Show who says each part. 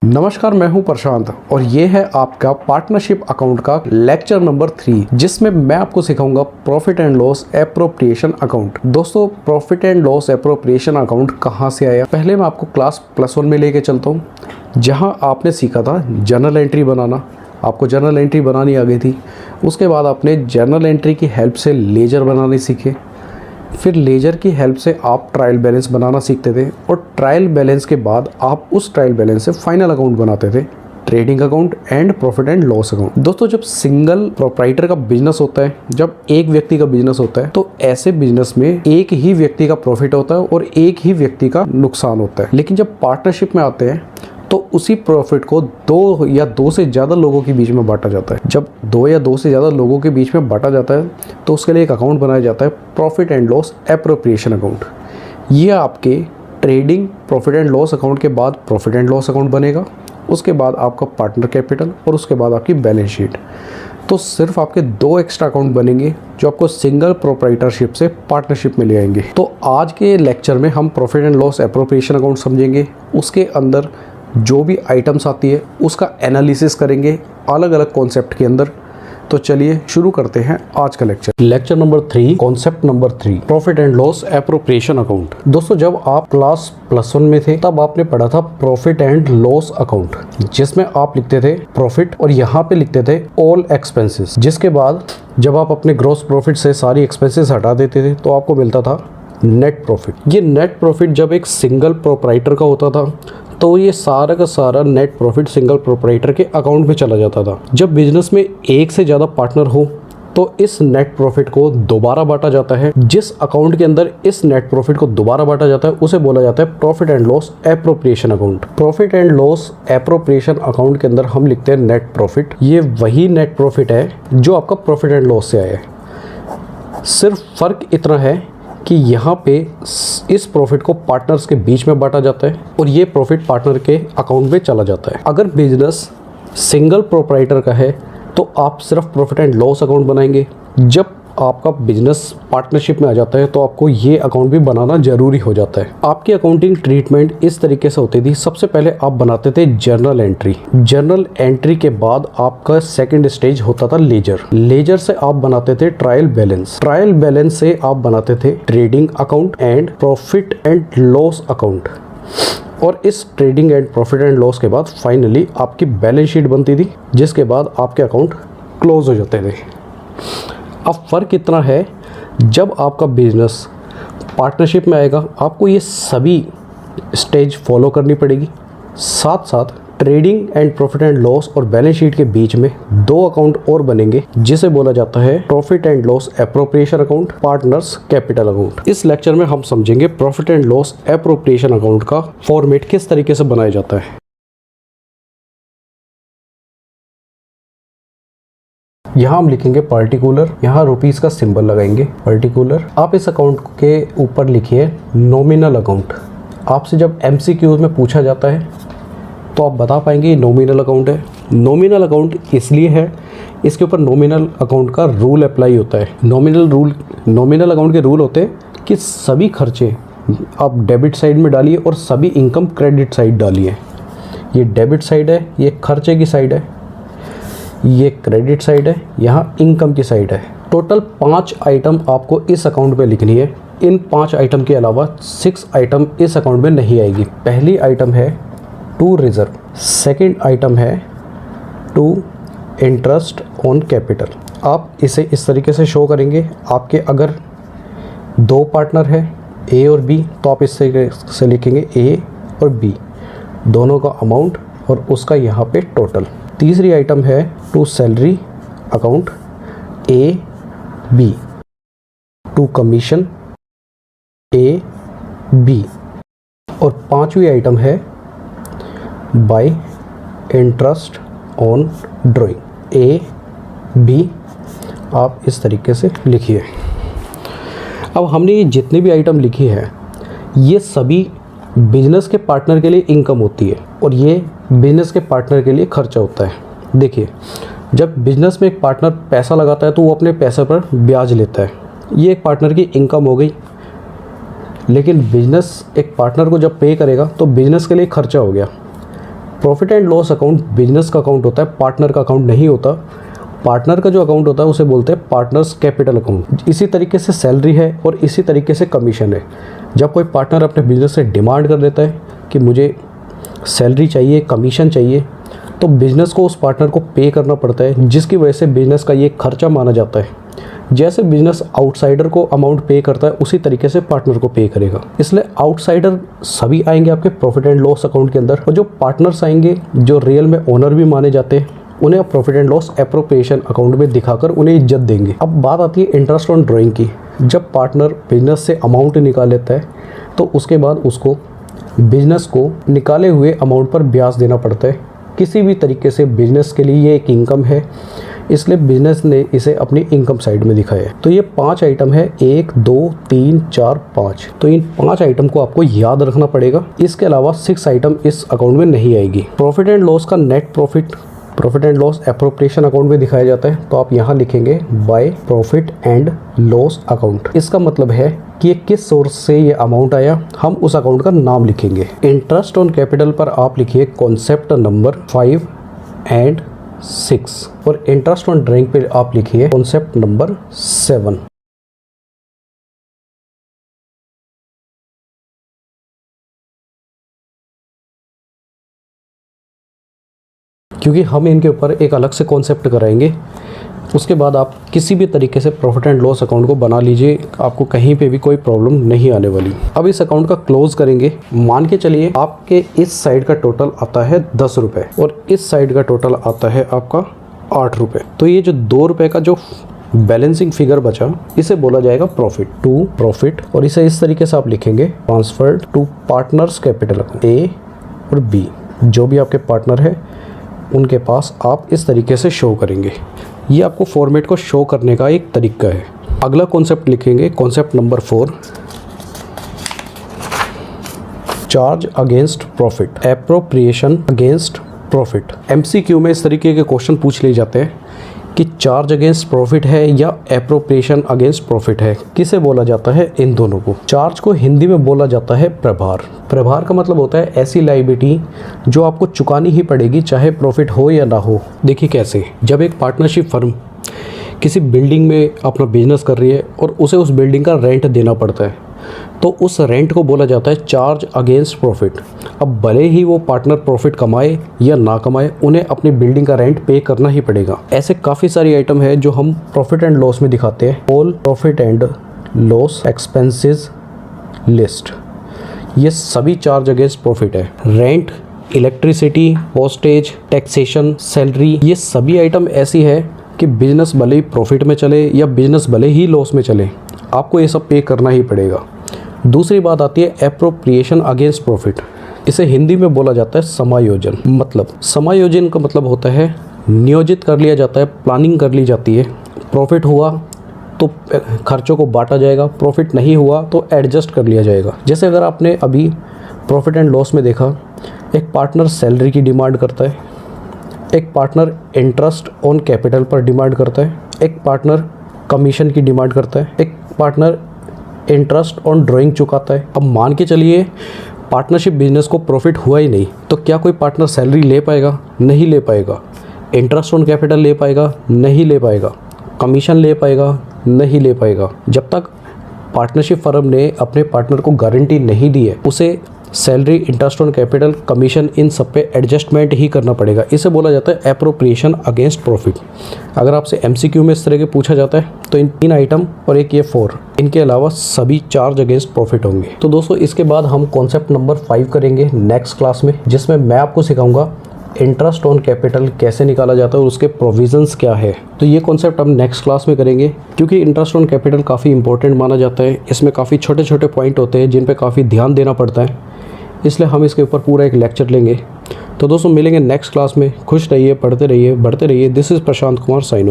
Speaker 1: नमस्कार, मैं हूं प्रशांत और ये है आपका पार्टनरशिप अकाउंट का लेक्चर नंबर 3, जिसमें मैं आपको सिखाऊंगा profit and loss appropriation account. दोस्तों, profit and loss appropriation account कहां से आया? पहले मैं आपको क्लास +1 में लेके चलता हूं, जहां आपने सीखा था जर्नल एंट्री बनाना। आपको जर्नल एंट्री बनानी आ गई थी। उसके बाद आपने जर्नल एंट्री की हेल्प से लेजर बनाने सीखे। फिर लेजर की हेल्प से आप ट्रायल बैलेंस बनाना सीखते थे और ट्रायल बैलेंस के बाद आप उस ट्रायल बैलेंस से फाइनल अकाउंट बनाते थे, trading account and profit and loss account. दोस्तों, जब सिंगल प्रोप्राइटर का बिजनेस होता है, जब एक व्यक्ति का बिजनेस होता है, तो ऐसे बिजनेस में एक ही व्यक्ति का प्रॉफिट होता है और एक ही व्यक्ति का नुकसान होता है। लेकिन जब पार्टनरशिप में आते हैं तो उसी प्रॉफिट को दो या दो से ज़्यादा लोगों के बीच में बांटा जाता है। जब दो या दो से ज़्यादा लोगों के बीच में बांटा जाता है तो उसके लिए एक अकाउंट बनाया जाता है, profit and loss appropriation account. ये आपके trading profit and loss account के बाद प्रॉफिट एंड लॉस अकाउंट बनेगा, उसके बाद आपका पार्टनर कैपिटल और उसके बाद आपकी बैलेंस शीट। तो सिर्फ आपके 2 एक्स्ट्रा अकाउंट बनेंगे जो आपको सिंगल प्रोप्राइटरशिप से पार्टनरशिप में ले आएंगे। तो आज के लेक्चर में हम profit and loss appropriation account समझेंगे, उसके अंदर जो भी आइटम्स आती है उसका एनालिसिस करेंगे अलग अलग कॉन्सेप्ट के अंदर। तो चलिए शुरू करते हैं आज का lecture number 3, concept number 3, profit and loss appropriation account. दोस्तों, जब आप क्लास +1 में थे तब आपने पढ़ा था प्रॉफिट एंड लॉस अकाउंट, जिसमें आप लिखते थे प्रॉफिट और यहाँ पे लिखते थे ऑल एक्सपेंसेस। जिसके बाद जब आप अपने ग्रॉस प्रॉफिट से सारी एक्सपेंसेस हटा देते थे तो आपको मिलता था नेट प्रॉफिट। ये नेट प्रॉफिट जब एक सिंगल प्रोप्राइटर का होता था तो ये सारा का सारा नेट प्रॉफिट सिंगल प्रोप्राइटर के अकाउंट में चला जाता था। जब बिजनेस में एक से ज़्यादा पार्टनर हो तो इस नेट प्रॉफिट को दोबारा बांटा जाता है। जिस अकाउंट के अंदर इस नेट प्रॉफिट को दोबारा बांटा जाता है उसे बोला जाता है profit and loss appropriation account. Profit and loss appropriation account के अंदर हम लिखते हैं नेट प्रॉफिट। ये वही नेट प्रॉफिट है जो आपका प्रॉफिट एंड लॉस से आया है। सिर्फ फर्क इतना है कि यहाँ पे इस प्रॉफिट को पार्टनर्स के बीच में बांटा जाता है और ये प्रॉफिट पार्टनर के अकाउंट में चला जाता है। अगर बिजनेस सिंगल प्रोप्राइटर का है तो आप सिर्फ प्रॉफिट एंड लॉस अकाउंट बनाएंगे। जब आपका बिजनेस पार्टनरशिप में आ जाता है तो आपको ये अकाउंट भी बनाना जरूरी हो जाता है। आपकी अकाउंटिंग ट्रीटमेंट इस तरीके से होती थी। सबसे पहले आप बनाते थे जर्नल एंट्री। जर्नल एंट्री के बाद आपका सेकंड स्टेज होता था लेजर। लेजर से आप बनाते थे ट्रायल बैलेंस। ट्रायल बैलेंस से आप बनाते थे trading account and profit and loss account. और इस trading and profit and loss के बाद फाइनली आपकी बैलेंस शीट बनती थी, जिसके बाद आपके अकाउंट क्लोज हो जाते थे। अब फ़र्क इतना है, जब आपका बिजनेस पार्टनरशिप में आएगा आपको ये सभी स्टेज फॉलो करनी पड़ेगी। साथ साथ trading and profit and loss और बैलेंस शीट के बीच में 2 अकाउंट और बनेंगे, जिसे बोला जाता है profit and loss appropriation account, partners capital account. इस लेक्चर में हम समझेंगे profit and loss appropriation account का फॉर्मेट किस तरीके से बनाया जाता है। यहाँ हम लिखेंगे पार्टिकुलर, यहाँ रुपीस का सिंबल लगाएंगे पार्टिकुलर। आप इस अकाउंट के ऊपर लिखिए नॉमिनल अकाउंट। आपसे जब MCQ में पूछा जाता है तो आप बता पाएंगे ये नॉमिनल अकाउंट है। नॉमिनल अकाउंट इसलिए है, इसके ऊपर नॉमिनल अकाउंट का रूल अप्लाई होता है। नॉमिनल अकाउंट के रूल होते हैं कि सभी खर्चे आप डेबिट साइड में डालिए और सभी इनकम क्रेडिट साइड डालिए। ये डेबिट साइड है, ये खर्चे की साइड है, ये क्रेडिट साइड है, यहाँ इनकम की साइड है। टोटल 5 आइटम आपको इस अकाउंट पे लिखनी है। इन 5 आइटम के अलावा 6 आइटम इस अकाउंट में नहीं आएगी। पहली आइटम है टू रिजर्व, सेकंड आइटम है टू इंटरेस्ट ऑन कैपिटल। आप इसे इस तरीके से शो करेंगे। आपके अगर 2 पार्टनर है A और B तो आप इस तरीके से लिखेंगे A और B, दोनों का अमाउंट और उसका यहाँ पे टोटल। तीसरी आइटम है to salary account A B, to commission A B, और 5वीं आइटम है by interest on drawing A B। आप इस तरीके से लिखिए। अब हमने ये जितनी भी आइटम लिखी है ये सभी बिजनेस के पार्टनर के लिए इनकम होती है और ये बिजनेस के पार्टनर के लिए खर्चा होता है। देखिए, जब बिजनेस में एक पार्टनर पैसा लगाता है तो वो अपने पैसे पर ब्याज लेता है। ये एक पार्टनर की इनकम हो गई। लेकिन बिजनेस एक पार्टनर को जब पे करेगा तो बिजनेस के लिए खर्चा हो गया। Profit and loss account business का अकाउंट होता है, पार्टनर का अकाउंट नहीं होता। पार्टनर का जो अकाउंट होता है उसे बोलते हैं पार्टनर्स कैपिटल अकाउंट। इसी तरीके से सैलरी है और इसी तरीके से कमीशन है। जब कोई पार्टनर अपने बिजनेस से डिमांड कर देता है कि मुझे सैलरी चाहिए, कमीशन चाहिए, तो बिजनेस को उस पार्टनर को पे करना पड़ता है, जिसकी वजह से बिजनेस का ये खर्चा माना जाता है। जैसे बिजनेस आउटसाइडर को अमाउंट पे करता है उसी तरीके से पार्टनर को पे करेगा। इसलिए आउटसाइडर सभी आएंगे आपके प्रॉफिट एंड लॉस अकाउंट के अंदर, और जो पार्टनर्स आएंगे जो रियल में ओनर भी माने जाते हैं, उन्हें आप profit and loss appropriation account में दिखाकर उन्हें इज्जत देंगे। अब बात आती है इंटरेस्ट ऑन ड्राइंग की। जब पार्टनर बिजनेस से अमाउंट निकाल लेता है तो उसके बाद उसको बिजनेस को निकाले हुए अमाउंट पर ब्याज देना पड़ता है। किसी भी तरीके से बिजनेस के लिए ये एक इनकम है, इसलिए बिजनेस ने इसे अपनी इनकम साइड में दिखाया है। तो ये 5 आइटम है, 1 2 3 4 5। तो इन 5 आइटम को आपको याद रखना पड़ेगा। इसके अलावा 6 आइटम इस अकाउंट में नहीं आएगी। प्रॉफिट एंड लॉस का net profit and loss appropriation account में दिखाया जाता है। तो आप यहाँ लिखेंगे by profit and loss account. इसका मतलब है कि ये किस सोर्स से ये अमाउंट आया, हम उस अकाउंट का नाम लिखेंगे। इंटरेस्ट ऑन कैपिटल पर आप लिखिए कॉन्सेप्ट नंबर 5 एंड 6, और इंटरेस्ट ऑन ड्राइंग पे आप लिखिए कॉन्सेप्ट नंबर 7। क्योंकि हम इनके ऊपर एक अलग से कॉन्सेप्ट कराएंगे। उसके बाद आप किसी भी तरीके से प्रॉफिट एंड लॉस अकाउंट को बना लीजिए, आपको कहीं पे भी कोई प्रॉब्लम नहीं आने वाली। अब इस अकाउंट का क्लोज करेंगे। मान के चलिए आपके इस साइड का टोटल आता है 10 रुपये और इस साइड का टोटल आता है आपका 8 रुपये। तो ये जो 2 रुपये का जो बैलेंसिंग फिगर बचा, इसे बोला जाएगा प्रॉफिट टू प्रॉफिट, और इसे इस तरीके से आप लिखेंगे transferred to partners capital account. A और बी जो भी आपके पार्टनर है उनके पास आप इस तरीके से शो करेंगे। ये आपको फॉर्मेट को शो करने का एक तरीका है। अगला कॉन्सेप्ट लिखेंगे concept number 4, charge against profit, appropriation against profit. MCQ में इस तरीके के क्वेश्चन पूछ लिए जाते हैं कि चार्ज अगेंस्ट प्रॉफिट है या एप्रोप्रिएशन अगेंस्ट प्रॉफिट है, किसे बोला जाता है इन दोनों को। चार्ज को हिंदी में बोला जाता है प्रभार। प्रभार का मतलब होता है ऐसी लायबिलिटी जो आपको चुकानी ही पड़ेगी चाहे प्रॉफिट हो या ना हो। देखिए कैसे, जब एक पार्टनरशिप फर्म किसी बिल्डिंग में अपना बिजनेस कर रही है और उसे उस बिल्डिंग का रेंट देना पड़ता है, तो उस रेंट को बोला जाता है चार्ज अगेंस्ट प्रॉफिट। अब भले ही वो पार्टनर प्रॉफिट कमाए या ना कमाए, उन्हें अपनी बिल्डिंग का रेंट पे करना ही पड़ेगा। ऐसे काफ़ी सारी आइटम है जो हम प्रॉफिट एंड लॉस में दिखाते हैं। All profit and loss expenses list, ये सभी चार्ज अगेंस्ट प्रॉफिट है। Rent, electricity, postage, taxation, salary, ये सभी आइटम ऐसी है कि बिजनेस भले ही प्रॉफिट में चले या बिजनेस भले ही लॉस में चले, आपको ये सब पे करना ही पड़ेगा। दूसरी बात आती है एप्रोप्रिएशन अगेंस्ट प्रॉफिट। इसे हिंदी में बोला जाता है समायोजन। मतलब समायोजन का मतलब होता है नियोजित कर लिया जाता है, प्लानिंग कर ली जाती है। प्रॉफिट हुआ तो खर्चों को बांटा जाएगा, प्रॉफिट नहीं हुआ तो एडजस्ट कर लिया जाएगा। जैसे अगर आपने अभी प्रॉफिट एंड लॉस में देखा, एक पार्टनर सैलरी की डिमांड करता है, एक पार्टनर इंटरेस्ट ऑन कैपिटल पर डिमांड करता है, एक पार्टनर कमीशन की डिमांड करता है, एक पार्टनर इंटरेस्ट ऑन ड्राइंग चुकाता है। अब मान के चलिए पार्टनरशिप बिजनेस को प्रॉफिट हुआ ही नहीं, तो क्या कोई पार्टनर सैलरी ले पाएगा? नहीं ले पाएगा। इंटरेस्ट ऑन कैपिटल ले पाएगा? नहीं ले पाएगा। कमीशन ले पाएगा? नहीं ले पाएगा। जब तक पार्टनरशिप फर्म ने अपने पार्टनर को गारंटी नहीं दी है, उसे salary, interest on capital, commission, इन सब पे एडजस्टमेंट ही करना पड़ेगा। इसे बोला जाता है एप्रोप्रिएशन अगेंस्ट प्रॉफिट। अगर आपसे एमसीक्यू में इस तरह के पूछा जाता है तो इन 3 आइटम और एक ये 4, इनके अलावा सभी चार्ज अगेंस्ट प्रॉफिट होंगे। तो दोस्तों इसके बाद हम कॉन्सेप्ट नंबर 5 करेंगे नेक्स्ट क्लास में, जिसमें मैं आपको सिखाऊंगा इंटरेस्ट ऑन कैपिटल कैसे निकाला जाता है और उसके प्रोविजंस क्या है। तो ये कॉन्सेप्ट हम नेक्स्ट क्लास में करेंगे, क्योंकि इंटरेस्ट ऑन कैपिटल काफ़ी इंपॉर्टेंट माना जाता है। इसमें काफ़ी छोटे छोटे पॉइंट होते हैं जिन पे काफ़ी ध्यान देना पड़ता है, इसलिए हम इसके ऊपर पूरा एक लेक्चर लेंगे। तो दोस्तों मिलेंगे नेक्स्ट क्लास में। खुश रहिए, पढ़ते रहिए, बढ़ते रहिए। This is Prashant Kumar, sign of.